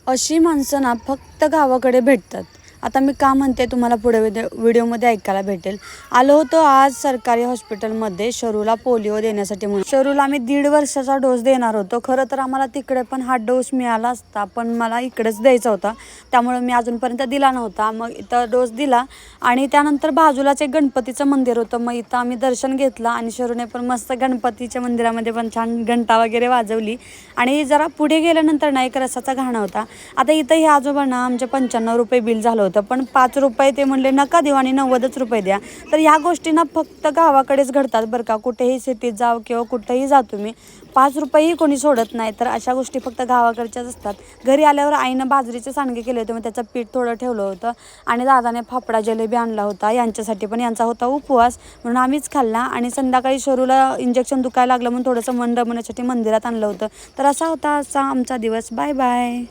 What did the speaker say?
अशी माणसं ना फक्त गावाकडे भेटतात. आता मी का म्हणते तुम्हाला पुढे व्हिडिओमध्ये ऐकायला भेटेल. आलो होतो आज सरकारी हॉस्पिटलमध्ये शरूला पोलिओ देण्यासाठी. म्हणून शरूला आम्ही 1.5 वर्षाचा डोस देणार होतो. खरं तर आम्हाला तिकडे पण हा डोस मिळाला असता, पण मला इकडेच द्यायचा होता, त्यामुळे मी अजूनपर्यंत दिला नव्हता. मग इथं डोस दिला आणि त्यानंतर बाजूलाच एक गणपतीचं मंदिर होतं. मग इथं आम्ही दर्शन घेतलं आणि शरूने पण मस्त गणपतीच्या मंदिरामध्ये पण छान घंटा वगैरे वाजवली. आणि जरा पुढे गेल्यानंतर ना एक रसाचा घाणा होता. आता इथं हे आजोबांना आमचे 95 रुपये बिल झालं होतं, पण 5 रुपये ते म्हणले नका देऊ आणि 90च रुपये द्या. तर ह्या गोष्टींना फक्त गावाकडेच घडतात बरं का. कुठेही सिटीत जाव किंवा कुठेही जा तुम्ही, 5 रुपयेही कोणी सोडत नाही. तर अशा गोष्टी फक्त गावाकडच्याच असतात. घरी आल्यावर आईनं बाजरीचे सांडगे केले होते, मग त्याचं पीठ थोडं ठेवलं होतं आणि दादाने फाफडा जिलेबी आणला होता. यांच्यासाठी पण, यांचा होता उपवास म्हणून आम्हीच खाल्ला. आणि संध्याकाळी शरूला इंजेक्शन दुखायला लागलं म्हणून थोडंसं मन रमवण्यासाठी मंदिरात आणलं होतं. तर असा होता आमचा दिवस. Bye bye.